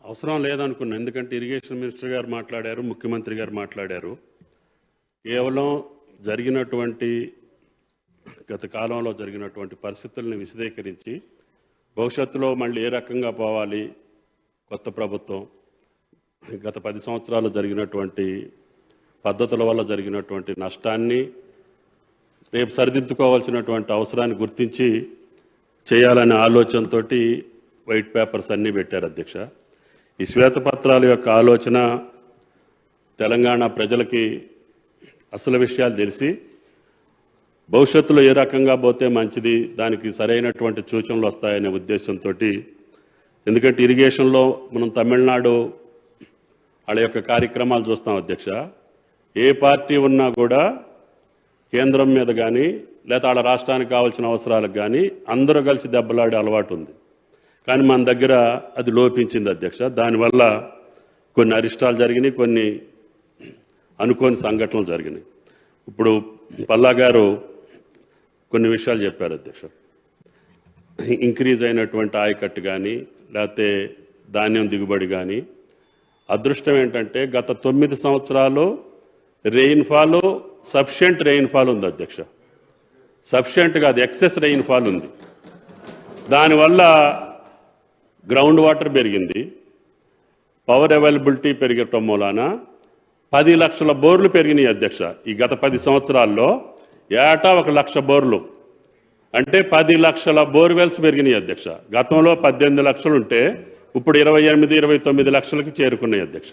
అవసరం లేదనుకున్నా. ఎందుకంటే ఇరిగేషన్ మినిస్టర్ గారు మాట్లాడారు, ముఖ్యమంత్రి గారు మాట్లాడారు. కేవలం జరిగినటువంటి గత కాలంలో జరిగినటువంటి పరిస్థితుల్ని విశదీకరించి భవిష్యత్తులో మళ్ళీ ఏ రకంగా పోవాలి కొత్త ప్రభుత్వం, గత 10 సంవత్సరాలు జరిగినటువంటి పద్ధతుల వల్ల జరిగినటువంటి నష్టాన్ని రేపు సరిదిద్దుకోవాల్సినటువంటి అవసరాన్ని గుర్తించి చేయాలనే ఆలోచనతో వైట్ పేపర్స్ అన్నీ పెట్టారు అధ్యక్ష. ఈ శ్వేతపత్రాల యొక్క ఆలోచన తెలంగాణ ప్రజలకి అసలు విషయాలు తెలిసి భవిష్యత్తులో ఏ రకంగా పోతే మంచిది, దానికి సరైనటువంటి సూచనలు వస్తాయనే ఉద్దేశంతో, ఎందుకంటే ఇరిగేషన్లో మనం తమిళనాడు వాళ్ళ యొక్క కార్యక్రమాలు చూస్తాం అధ్యక్ష. ఏ పార్టీ ఉన్నా కూడా కేంద్రం మీద కానీ లేదా వాళ్ళ రాష్ట్రానికి కావాల్సిన అవసరాలకు కానీ అందరూ కలిసి దెబ్బలాడే అలవాటు ఉంది. కానీ మన దగ్గర అది లోపించింది అధ్యక్ష. దానివల్ల కొన్ని అరిష్టాలు జరిగినాయి, కొన్ని అనుకోని సంఘటనలు జరిగినాయి. ఇప్పుడు పల్లా గారు కొన్ని విషయాలు చెప్పారు అధ్యక్ష. ఇంక్రీజ్ అయినటువంటి ఆయకట్టు కానీ లేకపోతే ధాన్యం దిగుబడి కానీ. అదృష్టం ఏంటంటే గత 9 సంవత్సరాలు రెయిన్ఫాల్ సఫిషియెంట్ రెయిన్ఫాల్ ఉంది అధ్యక్ష. సఫిషియెంట్ కాదు, ఎక్సెస్ రెయిన్ఫాల్ ఉంది. దానివల్ల గ్రౌండ్ వాటర్ పెరిగింది, పవర్ అవైలబిలిటీ పెరగటం మూలాన 10 లక్షల బోర్లు పెరిగినాయి అధ్యక్ష. ఈ గత 10 సంవత్సరాల్లో ఏటా 1 లక్ష బోర్లు అంటే 10 లక్షల బోర్వెల్స్ పెరిగినాయి అధ్యక్ష. గతంలో 18 లక్షలు ఉంటే ఇప్పుడు 28-29 లక్షలకి చేరుకున్నాయి అధ్యక్ష.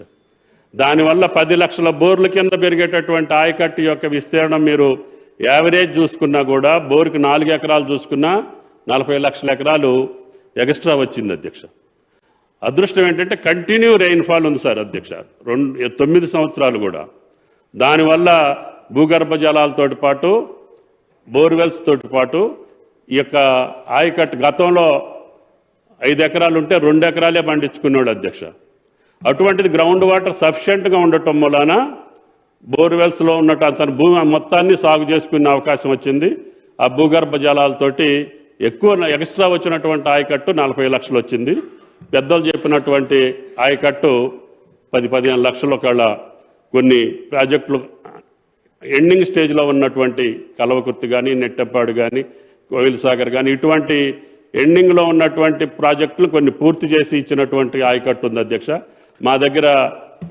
దానివల్ల 10 లక్షల బోర్ల కింద పెరిగేటటువంటి ఆయకట్టు యొక్క విస్తీర్ణం మీరు యావరేజ్ చూసుకున్నా కూడా బోర్కి 4 ఎకరాలు చూసుకున్నా 40 లక్షల ఎకరాలు ఎక్స్ట్రా వచ్చింది అధ్యక్ష. అదృష్టం ఏంటంటే కంటిన్యూ రెయిన్ఫాల్ ఉంది సార్ అధ్యక్ష 9 సంవత్సరాలు కూడా. దానివల్ల భూగర్భ జలాలతో పాటు బోర్వెల్స్ తోటి పాటు ఈ యొక్క ఆయకట్టు గతంలో 5 ఎకరాలు ఉంటే 2 ఎకరాలే పండించుకునేవాడు అధ్యక్ష. అటువంటిది గ్రౌండ్ వాటర్ సఫిషియెంట్గా ఉండటం వలన బోర్వెల్స్లో ఉన్నట్టు అతని భూమి మొత్తాన్ని సాగు చేసుకునే అవకాశం వచ్చింది. ఆ భూగర్భ జలాలతోటి ఎక్కువ ఎక్స్ట్రా వచ్చినటువంటి ఆయకట్టు 40 లక్షలు వచ్చింది. పెద్దలు చెప్పినటువంటి ఆయకట్టు 10-15 లక్షల కళ. కొన్ని ప్రాజెక్టులు ఎండింగ్ స్టేజ్లో ఉన్నటువంటి కలవకుర్తి కానీ, నెట్టెప్పాడు కానీ, కోయిల్ సాగర్ కానీ ఇటువంటి ఎండింగ్లో ఉన్నటువంటి ప్రాజెక్టులు కొన్ని పూర్తి చేసి ఇచ్చినటువంటి ఆయకట్టు ఉంది అధ్యక్ష. మా దగ్గర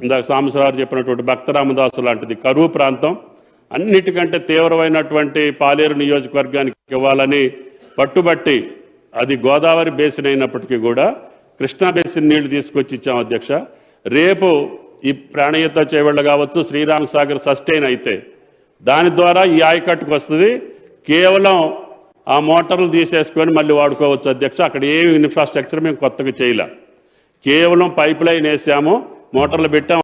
ఇందాక సాంబశివరావు చెప్పినటువంటి భక్తరామదాసు లాంటిది కరువు ప్రాంతం అన్నిటికంటే తీవ్రమైనటువంటి పాలేరు నియోజకవర్గానికి ఇవ్వాలని పట్టుబట్టి అది గోదావరి బేసిన్ అయినప్పటికీ కూడా కృష్ణా బేసిన్ నీళ్లు తీసుకొచ్చి ఇచ్చాం అధ్యక్ష. రేపు ఈ ప్రాణయత చేవళ్ళ కావచ్చు, శ్రీరామ్ సాగర్ సస్టైన్ అయితే దాని ద్వారా ఈ ఆయకట్టుకు వస్తుంది. కేవలం ఆ మోటార్లు తీసేసుకొని మళ్ళీ వాడుకోవచ్చు అధ్యక్ష. అక్కడ ఏమి ఇన్ఫ్రాస్ట్రక్చర్ మేము కొత్తగా చేయలే, కేవలం పైప్ లైన్ వేసాము, మోటార్లు పెట్టాము.